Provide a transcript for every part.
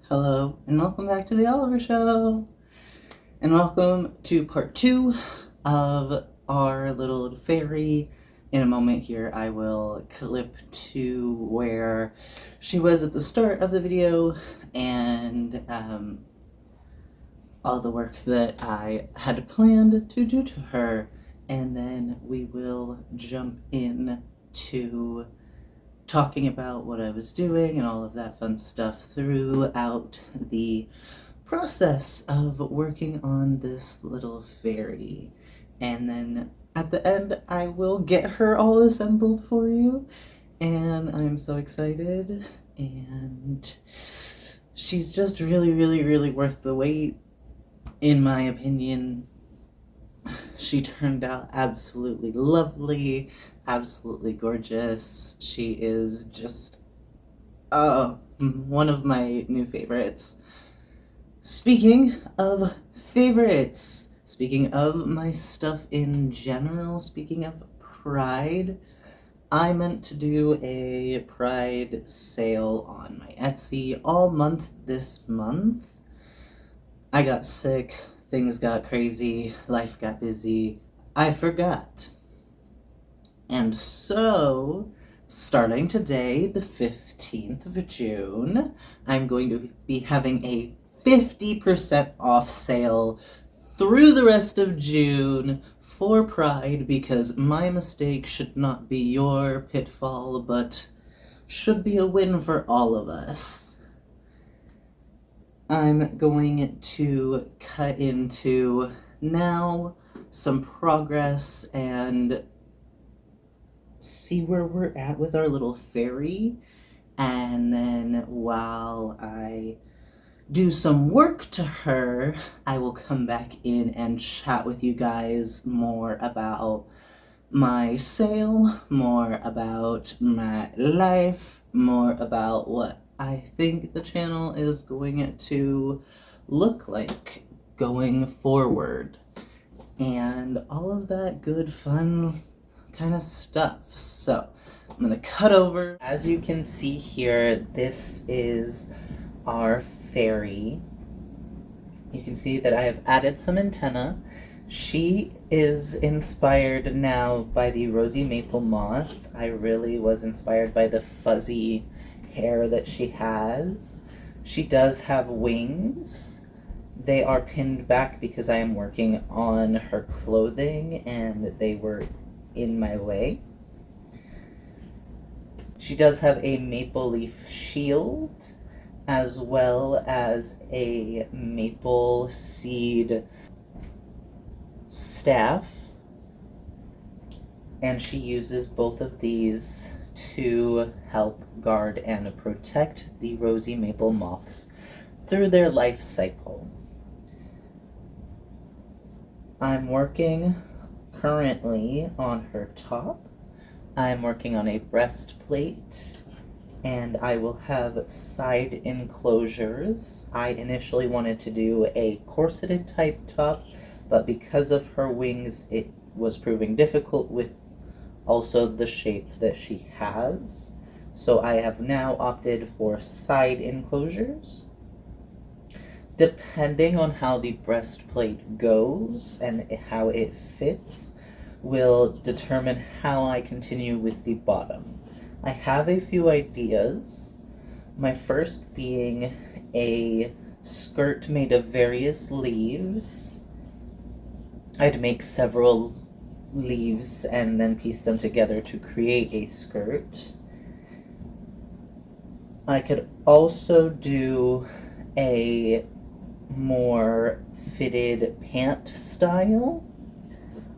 Hello, and welcome back to the Oliver Show. And welcome to part 2 of our little fairy. In a moment here, I will clip to where she was at the start of the video and all the work that I had planned to do to her. And then we will jump in to talking about what I was doing and all of that fun stuff throughout the process of working on this little fairy. And then at the end, I will get her all assembled for you. And I'm so excited. And she's just really, really, really worth the wait, in my opinion. She turned out absolutely lovely, absolutely gorgeous. She is just one of my new favorites. Speaking of favorites, speaking of my stuff in general, speaking of Pride, I meant to do a Pride sale on my Etsy all month this month. I got sick, things got crazy, life got busy, I forgot. And so, starting today, the 15th of June, I'm going to be having a 50% off sale through the rest of June for Pride, because my mistake should not be your pitfall, but should be a win for all of us. I'm going to cut into now some progress and see where we're at with our little fairy, and then while I do some work to her, I will come back in and chat with you guys more about my sale, more about my life, more about what I think the channel is going to look like going forward, and all of that good fun kind of stuff. So I'm gonna cut over. As you can see here, this is our fairy. You can see that I have added some antenna. She is inspired now by the Rosy Maple moth. I really was inspired by the fuzzy hair that she has. She does have wings. They are pinned back because I am working on her clothing and they were in my way. She does have a maple leaf shield as well as a maple seed staff, and she uses both of these to help guard and protect the Rosy Maple moths through their life cycle. I'm working currently on her top. I'm working on a breastplate, and I will have side enclosures. I initially wanted to do a corseted type top, but because of her wings, it was proving difficult with also the shape that she has. So I have now opted for side enclosures. Depending on how the breastplate goes and how it fits will determine how I continue with the bottom. I have a few ideas. My first being a skirt made of various leaves. I'd make several leaves and then piece them together to create a skirt. I could also do a more fitted pant style.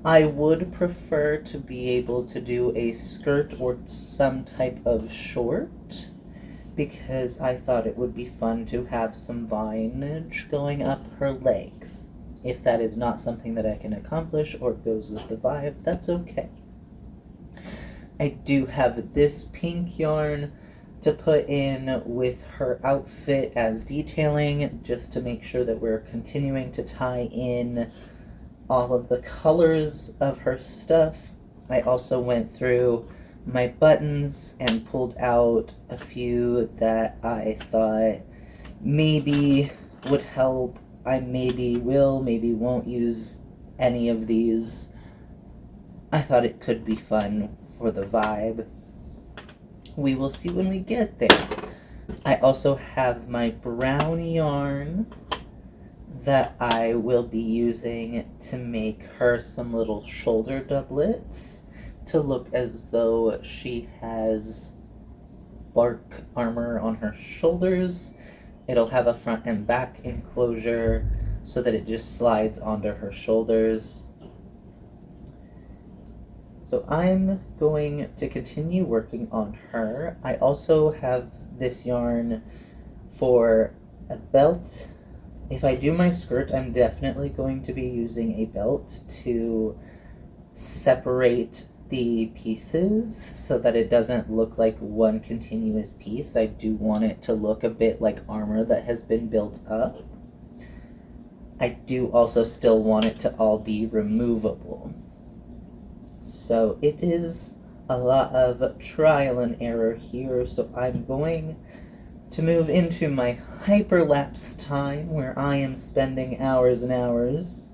I would prefer to be able to do a skirt or some type of short, because I thought it would be fun to have some vinage going up her legs. If that is not something that I can accomplish or goes with the vibe, that's okay. I do have this pink yarn to put in with her outfit as detailing, just to make sure that we're continuing to tie in all of the colors of her stuff. I also went through my buttons and pulled out a few that I thought maybe would help. I maybe will, maybe won't use any of these. I thought it could be fun for the vibe. We will see when we get there. I also have my brown yarn that I will be using to make her some little shoulder doublets to look as though she has bark armor on her shoulders. It'll have a front and back enclosure so that it just slides onto her shoulders. So I'm going to continue working on her. I also have this yarn for a belt. If I do my skirt, I'm definitely going to be using a belt to separate the pieces so that it doesn't look like one continuous piece. I do want it to look a bit like armor that has been built up. I do also still want it to all be removable. So it is a lot of trial and error here, so I'm going to move into my hyperlapse time where I am spending hours and hours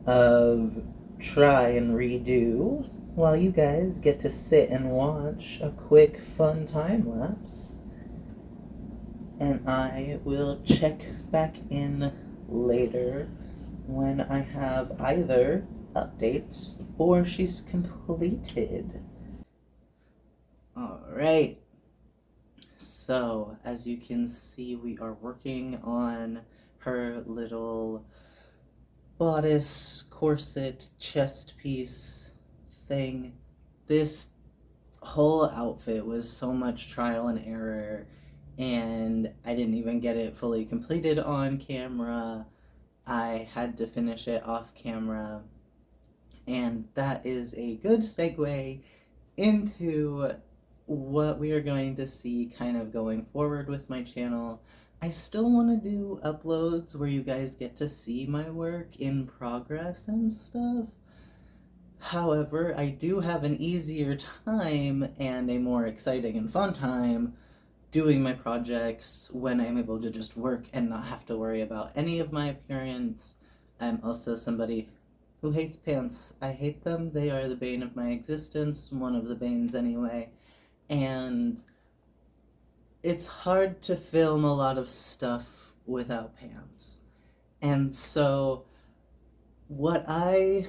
of try and redo while you guys get to sit and watch a quick fun time lapse. And I will check back in later when I have either updates or she's completed. Alright, so as you can see, we are working on her little bodice, corset, chest piece thing. This whole outfit was so much trial and error, and I didn't even get it fully completed on camera. I had to finish it off camera, and that is a good segue into what we are going to see kind of going forward with my channel. I still want to do uploads where you guys get to see my work in progress and stuff. However, I do have an easier time and a more exciting and fun time doing my projects when I'm able to just work and not have to worry about any of my appearance. I'm also somebody who hates pants. I hate them. They are the bane of my existence, one of the banes anyway. And it's hard to film a lot of stuff without pants. And so what I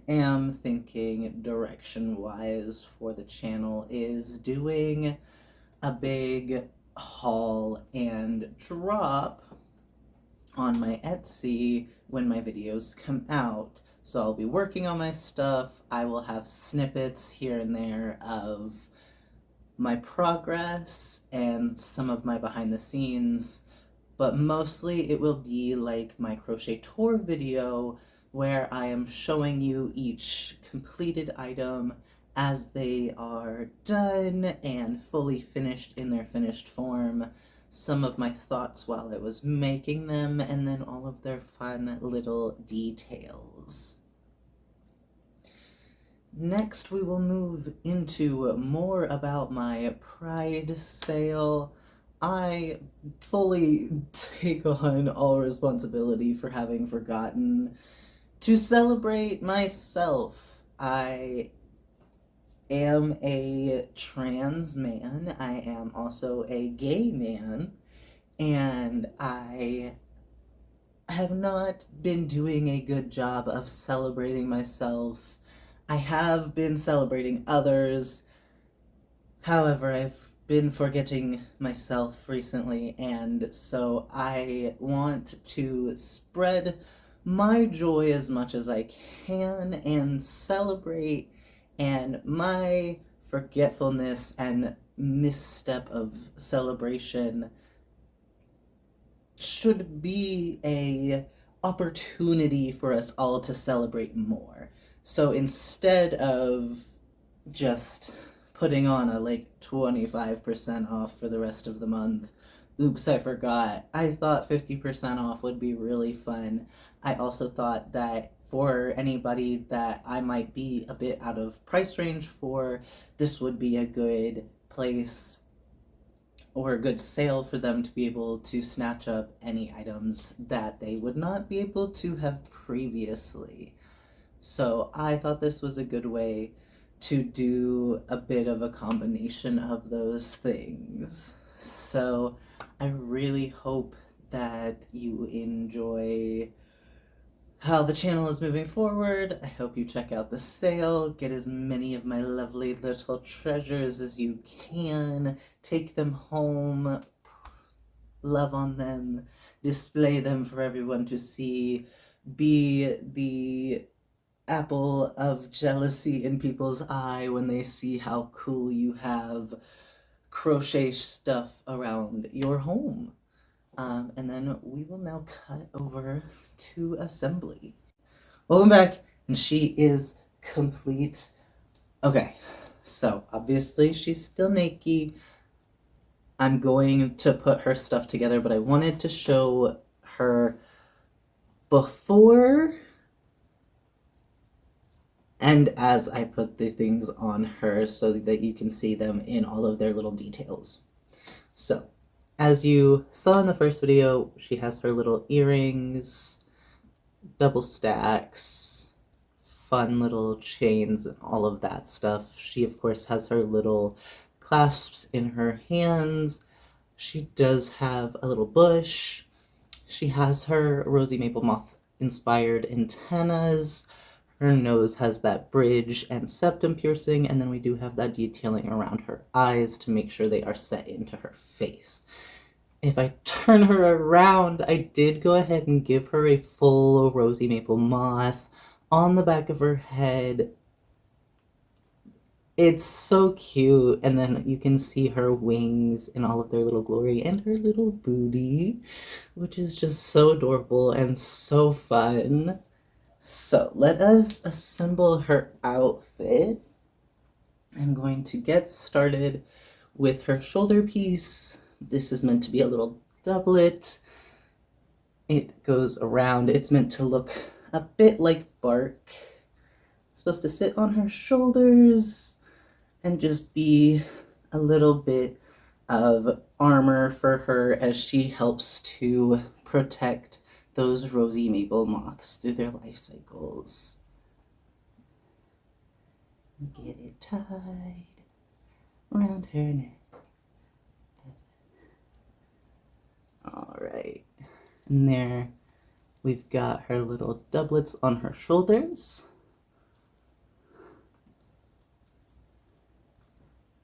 am thinking direction-wise for the channel is doing a big haul and drop on my Etsy when my videos come out. So I'll be working on my stuff. I will have snippets here and there of my progress and some of my behind the scenes, but mostly it will be like my crochet tour video where I am showing you each completed item as they are done and fully finished in their finished form, some of my thoughts while I was making them, and then all of their fun little details. Next, we will move into more about my Pride sale. I fully take on all responsibility for having forgotten to celebrate myself. I am a trans man. I am also a gay man, and I have not been doing a good job of celebrating myself. I have been celebrating others. However, I've been forgetting myself recently, and so I want to spread my joy as much as I can and celebrate, and my forgetfulness and misstep of celebration should be a opportunity for us all to celebrate more. So instead of just putting on a like 25% off for the rest of the month, oops, I forgot. I thought 50% off would be really fun. I also thought that for anybody that I might be a bit out of price range for, this would be a good place or a good sale for them to be able to snatch up any items that they would not be able to have previously. So I thought this was a good way to do a bit of a combination of those things. So I really hope that you enjoy how the channel is moving forward. I hope you check out the sale, get as many of my lovely little treasures as you can, take them home, love on them, display them for everyone to see, be the apple of jealousy in people's eye when they see how cool you have crochet stuff around your home. And then we will now cut over to assembly. Welcome back, and she is complete. Okay, so obviously she's still naked. I'm going to put her stuff together, but I wanted to show her before and as I put the things on her so that you can see them in all of their little details. So, as you saw in the first video, she has her little earrings, double stacks, fun little chains, and all of that stuff. She, of course, has her little clasps in her hands. She does have a little bush. She has her Rosy Maple Moth inspired antennas. Her nose has that bridge and septum piercing, and then we do have that detailing around her eyes to make sure they are set into her face. If I turn her around, I did go ahead and give her a full Rosy Maple moth on the back of her head. It's so cute, and then you can see her wings in all of their little glory and her little booty, which is just so adorable and so fun. So let us assemble her outfit. I'm going to get started with her shoulder piece. This is meant to be a little doublet. It goes around. It's meant to look a bit like bark. It's supposed to sit on her shoulders and just be a little bit of armor for her as she helps to protect those Rosy Maple moths through their life cycles. Get it tied around her neck. Alright, and there we've got her little doublets on her shoulders.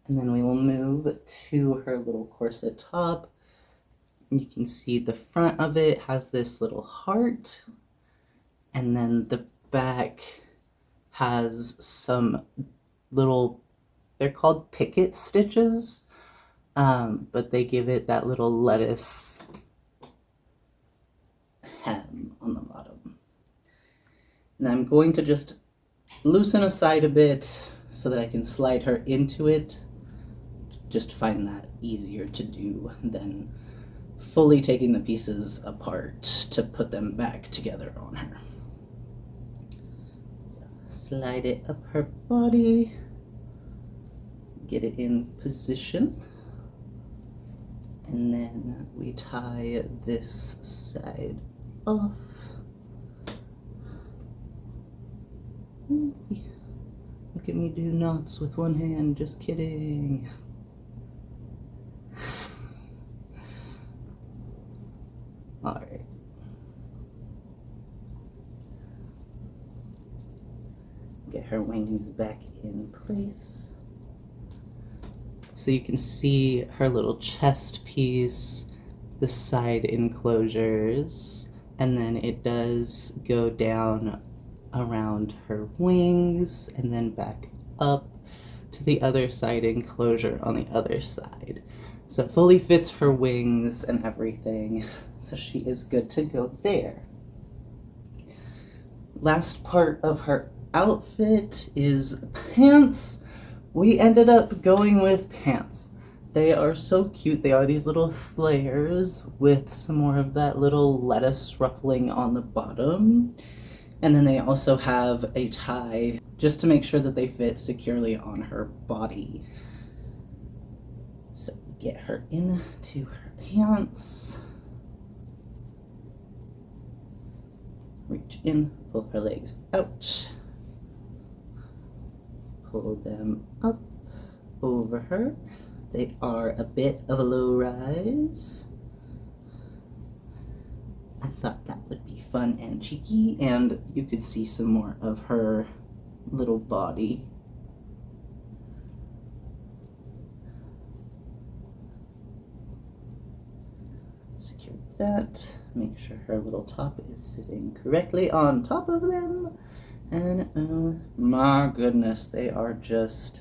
And then we will move to her little corset top. You can see the front of it has this little heart, and then the back has some little, they're called picket stitches, but they give it that little lettuce hem on the bottom. And I'm going to just loosen aside a bit so that I can slide her into it. Just find that easier to do than fully taking the pieces apart to put them back together on her. So slide it up her body, get it in position, and then we tie this side off. Look at me do knots with one hand, just kidding. Alright. Get her wings back in place. So you can see her little chest piece, the side enclosures, and then it does go down around her wings and then back up to the other side enclosure on the other side. So it fully fits her wings and everything, so she is good to go there. Last part of her outfit is pants. We ended up going with pants. They are so cute. They are these little flares with some more of that little lettuce ruffling on the bottom. And then they also have a tie just to make sure that they fit securely on her body. So get her into her pants. Reach in, pull her legs out. Pull them up over her. They are a bit of a low rise. I thought that would be fun and cheeky, and you could see some more of her little body. Secure that. Make sure her little top is sitting correctly on top of them. And oh my goodness, they're just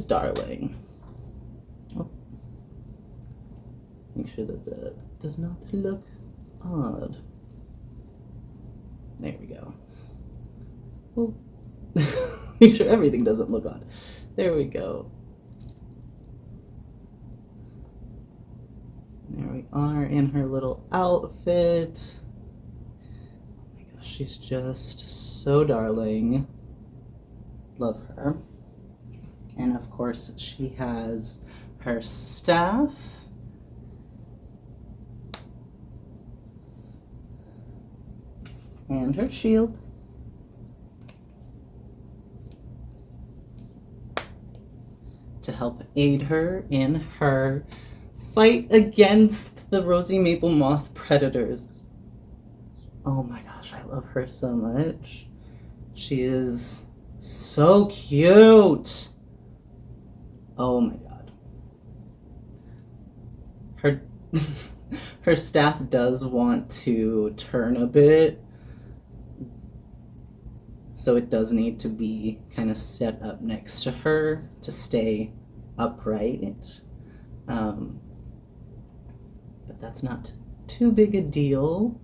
darling. Oh. Make sure that that does not look odd. There we go. Well, make sure everything doesn't look odd. There we go. There we are in her little outfit. Oh my gosh, she's just so darling. Love her. And of course, she has her staff. And her shield. To help aid her in her fight against the Rosy Maple moth predators. Oh my gosh, I love her so much. She is so cute. Oh my god. Her staff does want to turn a bit, so it does need to be kind of set up next to her to stay upright. But that's not too big a deal.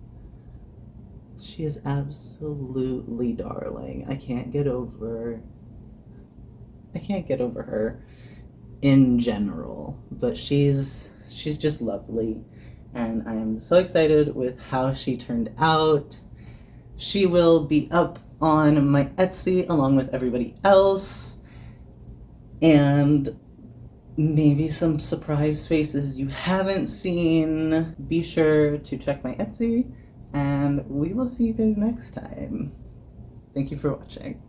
She is absolutely darling. I can't get over her in general, but she's just lovely, and I am so excited with how she turned out. She will be up on my Etsy along with everybody else, and maybe some surprise faces you haven't seen. Be sure to check my Etsy, and we will see you guys next time. Thank you for watching.